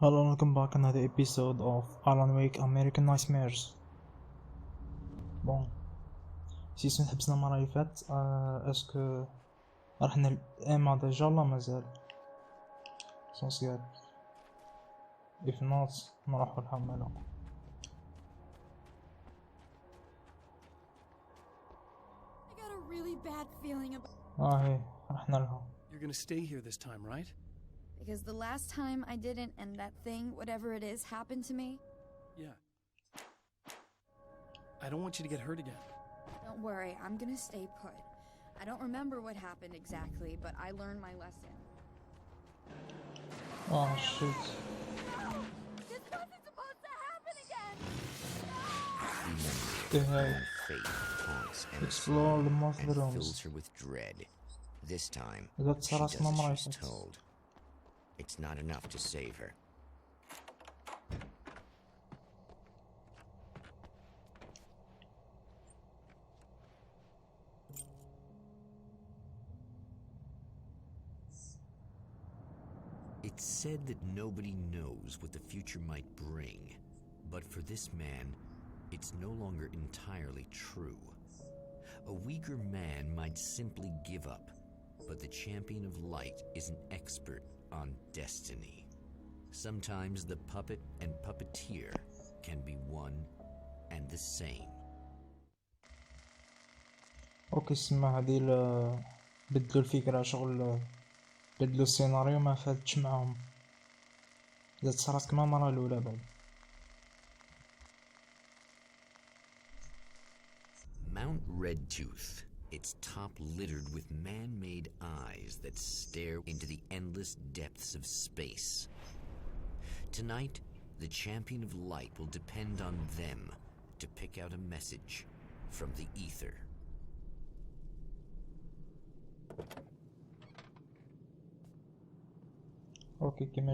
Hello and welcome back another episode of Alan Wake American Nightmares. بون سيسون حبسنا المرة اللي فات اسكو رحنا الإما ديجا ولا مازال سونسيال if not نروحو الحمالة. I got a really bad feeling about هي رحنا لها. You're gonna stay here this time, right? because the last time I didn't and that thing, whatever it is, happened to me. Yeah. I don't want you to get hurt again. Don't worry, I'm gonna stay put. I don't remember what happened exactly, but I learned my lesson. Oh shit. This wasn't supposed to happen again! The hell. Fate haunts and Explore the most and rooms. fills her with dread. This time, That she does Sarasma as Maraisat. she's told. It's not enough to save her. It's said that nobody knows what the future might bring, but for this man, it's no longer entirely true. A weaker man might simply give up, but the champion of light is an expert on destiny. Sometimes the puppet and puppeteer can be one and the same. اوكي سما هادي بدلو الفكرة شغل بدلو السيناريو ما فاتش معاهم زاد صارت كما المرة الأولى بعد. Mount Redtooth, its top littered with man-made eyes that stare into the endless depths of space. Tonight, the champion of light will depend on them to pick out a message from the ether. اوكي كما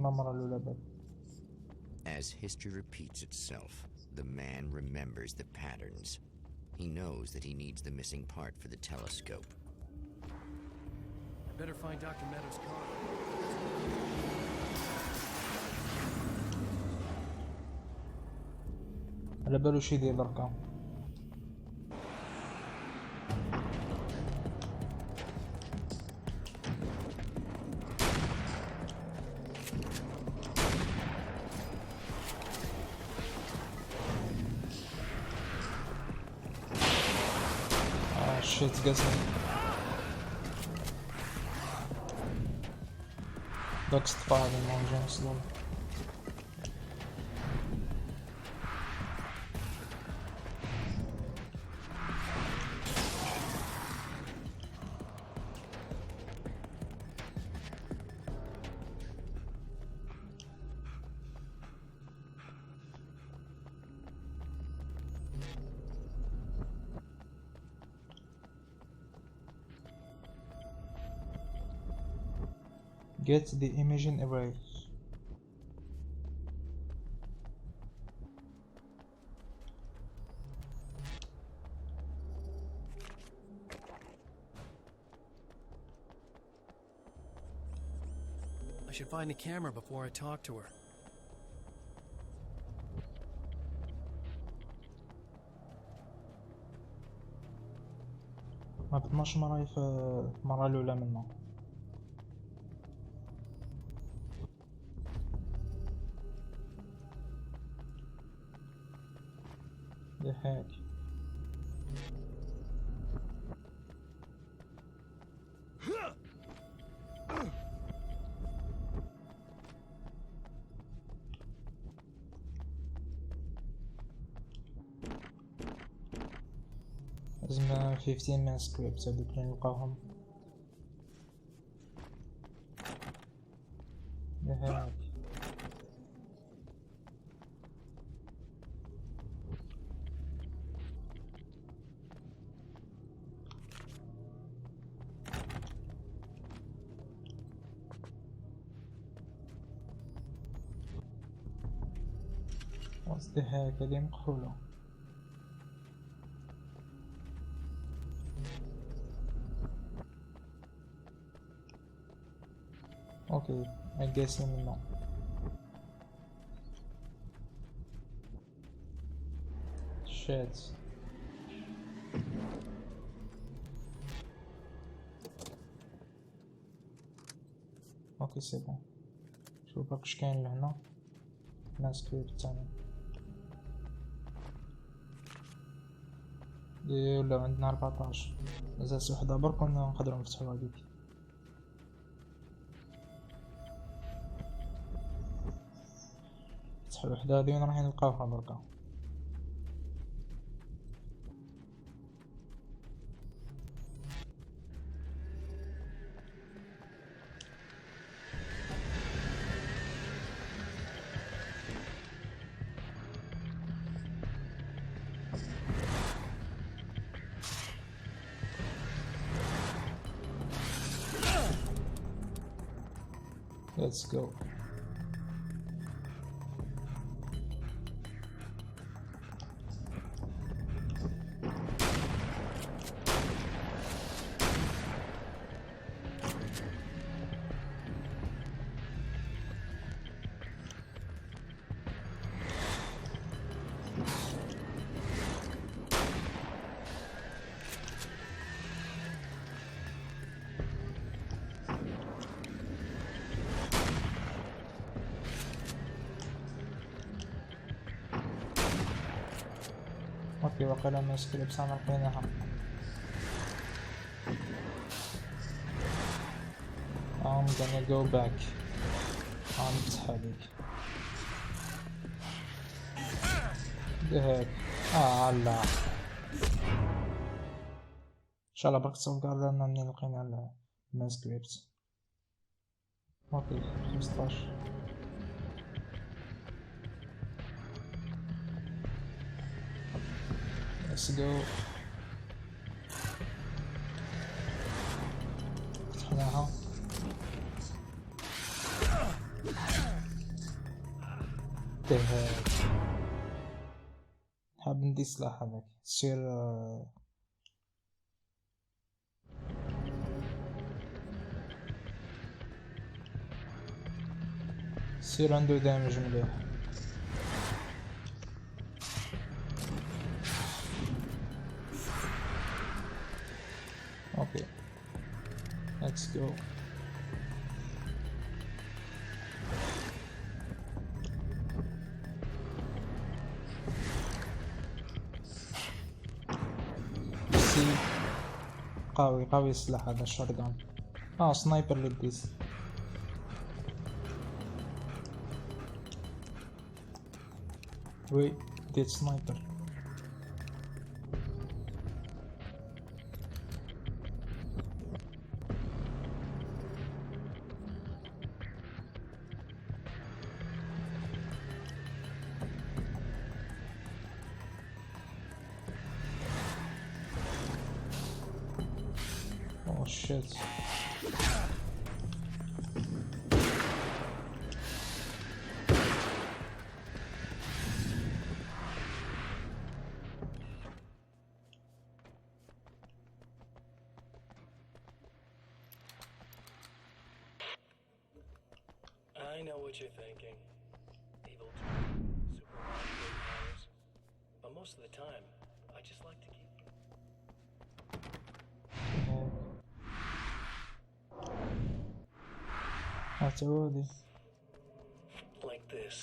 المرة الأولى بعد. As history repeats itself, the man remembers the patterns. He knows that he needs the missing part for the telescope. I better find Dr. Meadows' car. على بالو شي يدير دركا. شيت قاسم داك سطفى هذا المونجا نصدم. Get the image in erase. I should find the camera before I talk to her. ما ب 12 مرة في المرة الأولى منه. هيك لازم 15 من سكريبت هادوك اللي نلقاهم. هيك قصدي هيك هادي مقفولة. اوكي I guess منه شيت. اوكي سي بون. شوف واش كاين لهنا. ماسكريبت تاني. ولا عندنا 14. مازال شي وحده برك ونقدروا نفتحوا هذيك. فتحوا وحده هادي وين راح نلقاوها بركا. Let's go. اوكي وقيلا مشكلة بصح ما لقيناها. I'm gonna go back. نفتح هذيك. هيك. لا. ان شاء الله برك تصوب لنا منين لقينا المانسكريبت. اوكي 15. Let's go. فتحناها. حاب ندي سلاح هذاك سير عنده دامج مليح. اوكي let's go. قوي السلاح هذا الشotgun. سنايبر اللي بديس. وي ديت سنايبر. Oh shit. I know what you're thinking. Evil twin, super powers. But most of the time, I just like to keep you. اعتبودي. Like this.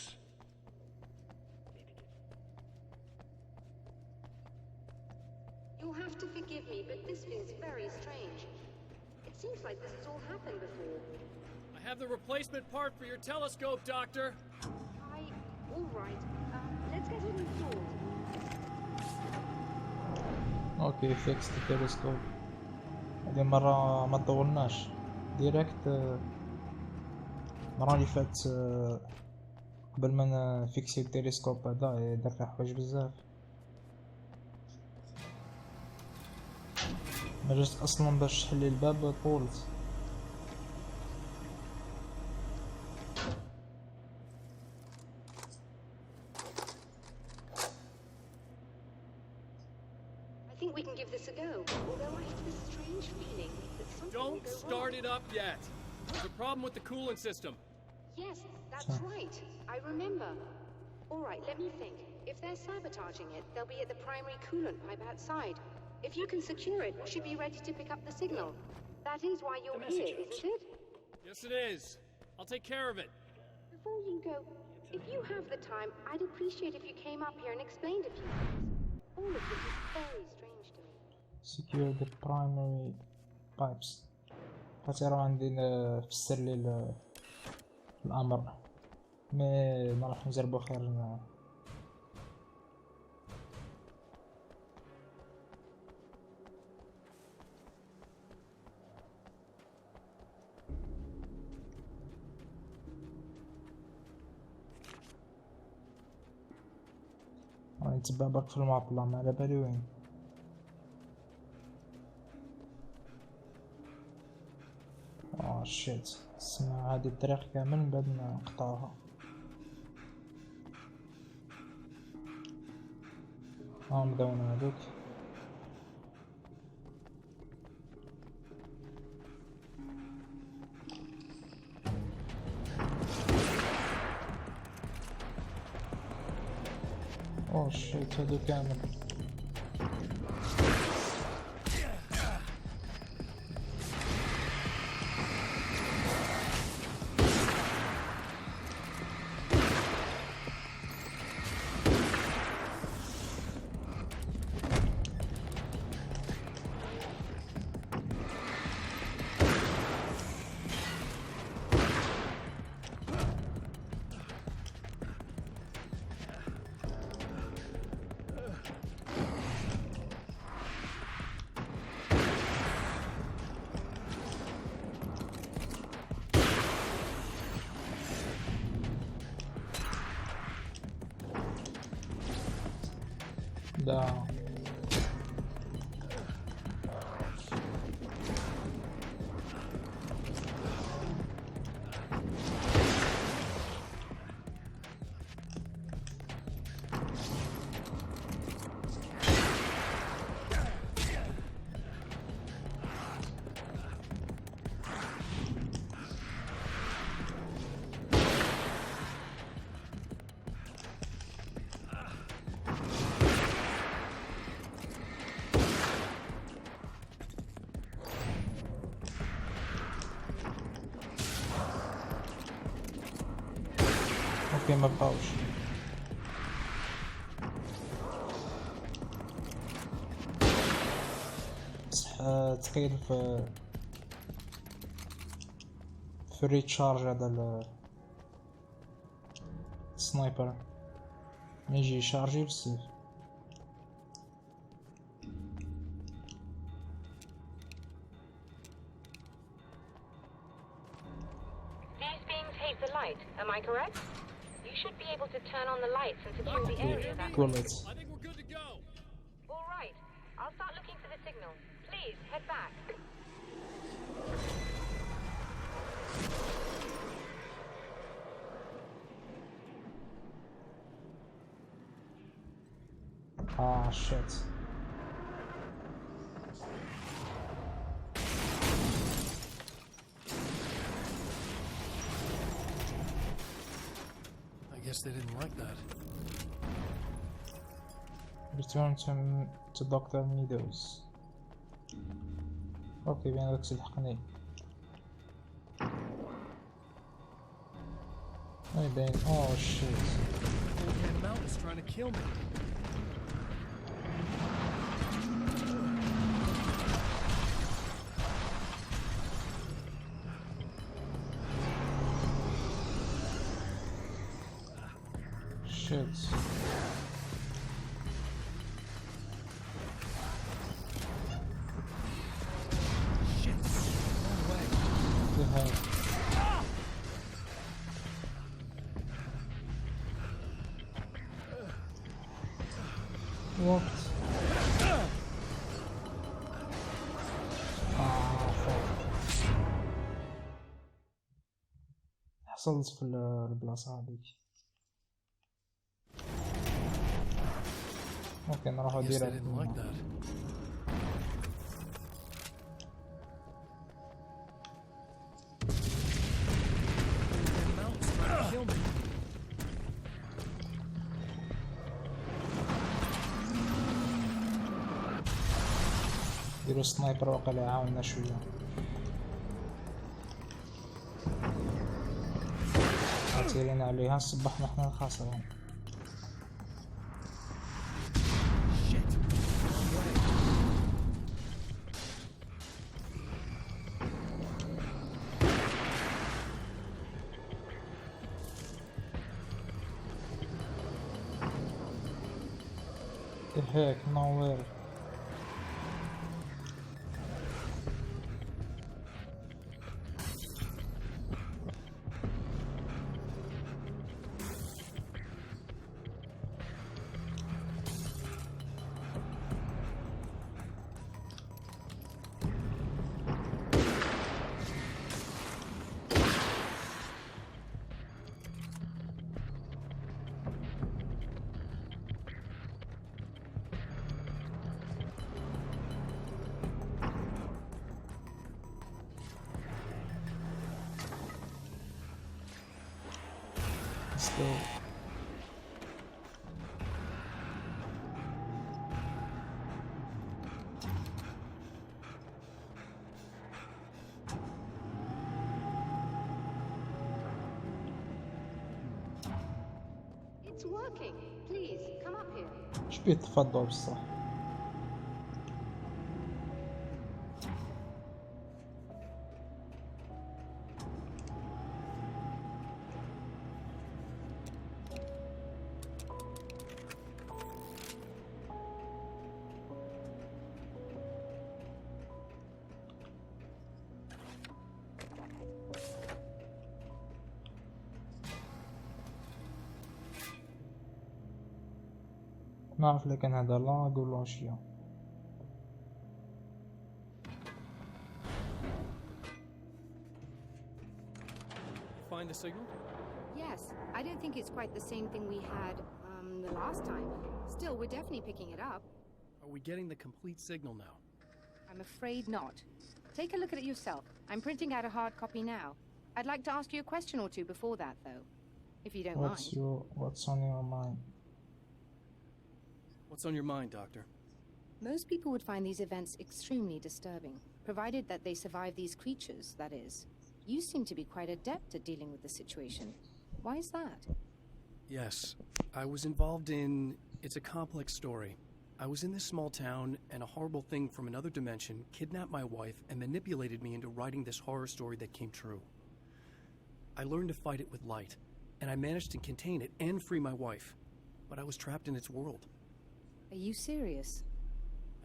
You'll have to forgive me, but this feels very strange. It seems like this has all happened before. I have the replacement part for your telescope, Doctor. All right. Let's get it installed. اوكي فيكس التلسكوب. هذه مرة ما طولناش ديريكت. المرة اللي فات قبل ما نفيكسي التلسكوب هذا درنا حوايج بزاف. ما جات اصلا باش تحلي الباب طولت. I think we can give this a go. Although I have this strange feeling that something will Don't go start wrong. it up yet. There's a problem with the coolant system. Yes, that's right. I remember. All right, let me think. If they're sabotaging it, they'll be at the primary coolant pipe outside. If you can secure it, we should be ready to pick up the signal. That is why you're here, isn't it? Yes, it is. I'll take care of it. Before you go, if you have the time, I'd appreciate if you came up here and explained a few things. All of this is very strange to me. secure the primary pipes. بقيت راه عندي نفسر لي الامر مي نروح نجربو خير راني نتبع برك في المعطلة ما على بالي وين. شيت سمع هادي الطريق كامل من بعد ما نقطعوها. مداونا هادوك. شيت هادو كامل. Да. اوكي ما بقاوش. بصح تقيل في الريتشارج هذا السنايبر ما يجي يشارجي بالسيف. These beings hate the light, am I correct? You should be able to turn on the lights and secure the area that way. Bullets. I think we're good to go. All right, I'll start looking for the signal. Please, head back. Shit. I guess they didn't like that. Return to Dr. Meadows. اوكي بين هذاك سلحقني. اي باين. shit. Old Man Mountain's trying to kill me. Shit. The hell? What? fuck. حصلت في البلاصة هذيك. اوكي نروحو Guess they ديريكت. didn't like that. Old Man Mountain's trying to kill me. نديرو سنايبر واقيلا يعاوننا شويه. عتيرين عليها صبحنا حنا الخاسرين. هيك نوير. Let's go. It's working. Please, come up here. شبيه تفضل بصح. نعرف لكن هذا لا قولوا اشياء. Find the signal? Yes, I don't think it's quite the same thing we had, the last time. Still, we're definitely picking it up. Are we getting the complete signal now? I'm afraid not. Take a look at it yourself. I'm printing out a hard copy now. I'd like to ask you a question or two before that, though, if you don't mind. What's on your mind? What's on your mind, Doctor? Most people would find these events extremely disturbing, provided that they survive these creatures, that is. You seem to be quite adept at dealing with the situation. Why is that? Yes, I was involved in... It's a complex story. I was in this small town, and a horrible thing from another dimension kidnapped my wife and manipulated me into writing this horror story that came true. I learned to fight it with light, and I managed to contain it and free my wife. But I was trapped in its world. Are you serious?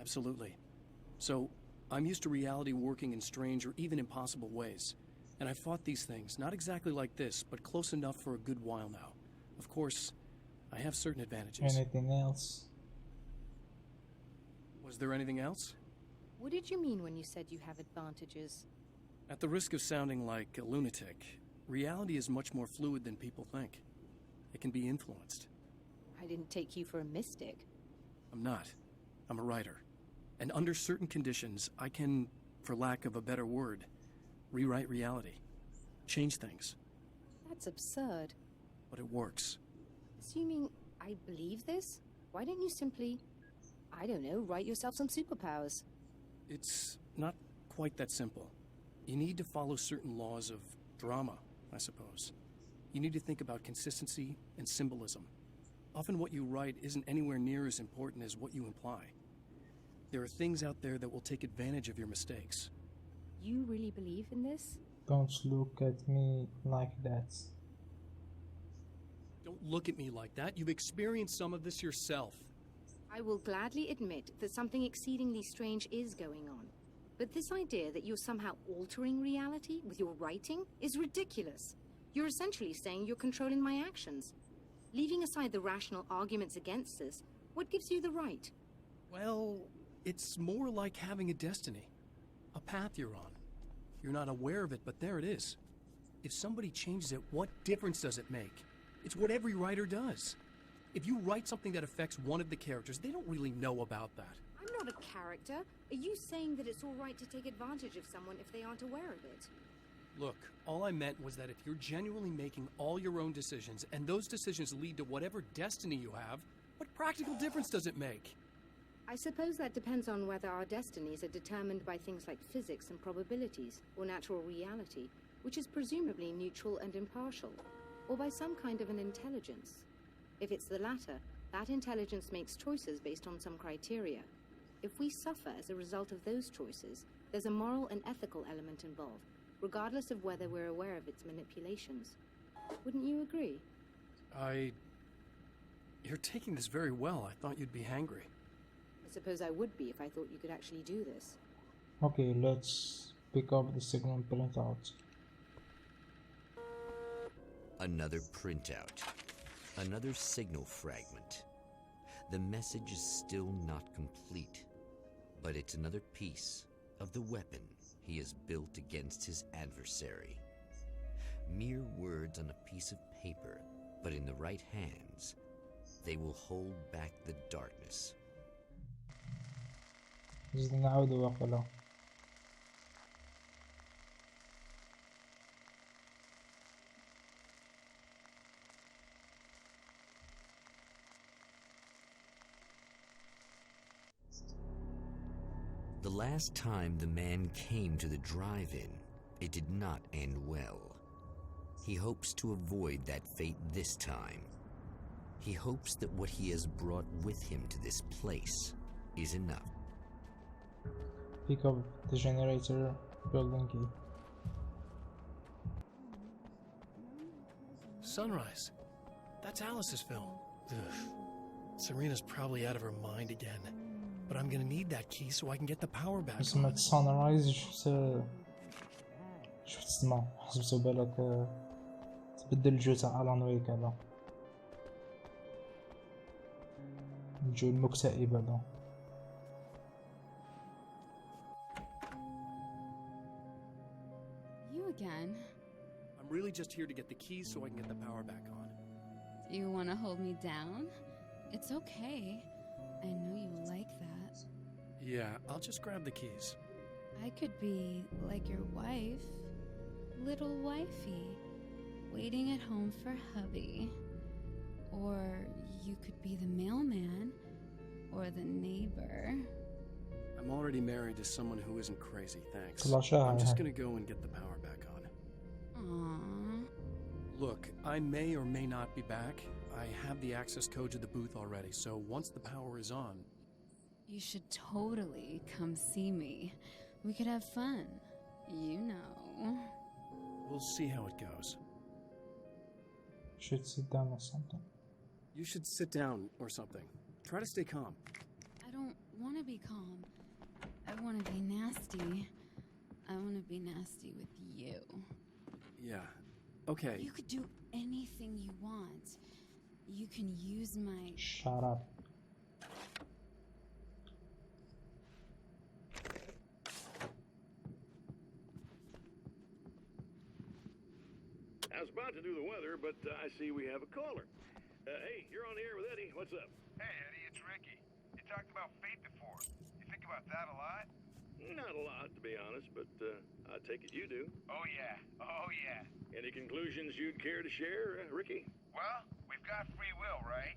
Absolutely. So, I'm used to reality working in strange or even impossible ways. And I fought these things, not exactly like this, but close enough for a good while now. Of course, I have certain advantages. Anything else? Was there anything else? What did you mean when you said you have advantages? At the risk of sounding like a lunatic, reality is much more fluid than people think. It can be influenced. I didn't take you for a mystic. I'm not. I'm a writer. And under certain conditions, I can, for lack of a better word, rewrite reality. Change things. That's absurd. But it works. Assuming I believe this, why don't you simply, I don't know, write yourself some superpowers? It's not quite that simple. You need to follow certain laws of drama, I suppose. You need to think about consistency and symbolism. Often what you write isn't anywhere near as important as what you imply. There are things out there that will take advantage of your mistakes. You really believe in this? Don't look at me like that. Don't look at me like that. You've experienced some of this yourself. I will gladly admit that something exceedingly strange is going on. But this idea that you're somehow altering reality with your writing is ridiculous. You're essentially saying you're controlling my actions. Leaving aside the rational arguments against us, what gives you the right? Well, it's more like having a destiny. A path you're on. You're not aware of it, but there it is. If somebody changes it, what difference does it make? It's what every writer does. If you write something that affects one of the characters, they don't really know about that. I'm not a character. Are you saying that it's all right to take advantage of someone if they aren't aware of it? Look, all I meant was that if you're genuinely making all your own decisions, and those decisions lead to whatever destiny you have, what practical difference does it make? I suppose that depends on whether our destinies are determined by things like physics and probabilities, or natural reality, which is presumably neutral and impartial, or by some kind of an intelligence. If it's the latter, that intelligence makes choices based on some criteria. If we suffer as a result of those choices, there's a moral and ethical element involved, regardless of whether we're aware of its manipulations. Wouldn't you agree? You're taking this very well. I thought you'd be hangry. I suppose I would be if I thought you could actually do this. Okay, let's pick up the second printout. Another printout. Another signal fragment. The message is still not complete, but it's another piece of the weapon he has built against his adversary. Mere words on a piece of paper, but in the right hands, they will hold back the darkness. نزيد نعاود واقيلا. The last time the man came to the drive-in, it did not end well. He hopes to avoid that fate this time. He hopes that what he has brought with him to this place is enough. Pick up the generator building key. Sunrise. That's Alice's film. Ugh. Serena's probably out of her mind again. But I'm gonna need that key so I can get the power back on. سمعت sunrise شفت السما حسبتو بالك تبدل الجو تاع ألان ويك هذا الجو المكتئب هذا. You again? I'm really just here to get the keys so I can get the power back on. Do you want to hold me down? It's okay. I know you like that. Yeah, I'll just grab the keys. I could be like your wife, little wifey, waiting at home for hubby. Or you could be the mailman, or the neighbor. I'm already married to someone who isn't crazy, thanks. Flasha. I'm just gonna go and get the power back on. Aww. Look, I may or may not be back. I have the access code to the booth already, so once the power is on... You should totally come see me. We could have fun. You know. We'll see how it goes. Should sit down or something. You should sit down or something. Try to stay calm. I don't want to be calm. I want to be nasty. I want to be nasty with you. Yeah, okay. You could do anything you want. You can use my... Shut up. I was about to do the weather, but I see we have a caller. Hey, you're on the air with Eddie. What's up? Hey, Eddie, it's Ricky. You talked about fate before. You think about that a lot? Not a lot, to be honest, but I take it you do. Oh, yeah. Oh, yeah. Any conclusions you'd care to share, Ricky? Well, we've got free will, right?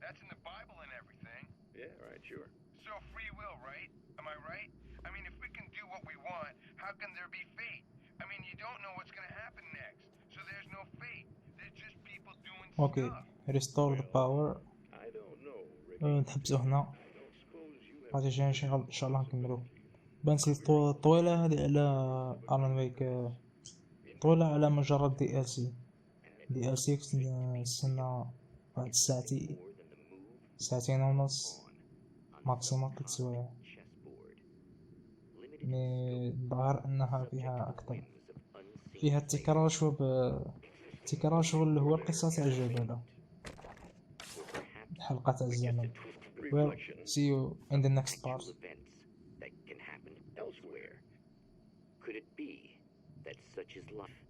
That's in the Bible and everything. Yeah, right, sure. So free will, right? Am I right? I mean, if we can do what we want, how can there be fate? I mean, you don't know what's gonna happen next, so there's no fate. There's just people doing Okay, stuff. restore the power. I don't know, Ricky. نحبسو هنا. I don't suppose you have... غادي جاي نشغل ان شاء الله نكملو. بانت لي طويلة هادي على ألان ويك، طويلة على مجرد دي ال سي. دي ال سي كنت نستنى واحد ساعتين ونص ماكسيموم 3 سوايع. مي الظاهر انها فيها اكثر، فيها التكرار التكرار شغل اللي هو القصة تاع الجبلة، حلقة تاع الزمن. Well, see you in the next part. That can happen elsewhere. Could it be that such is life?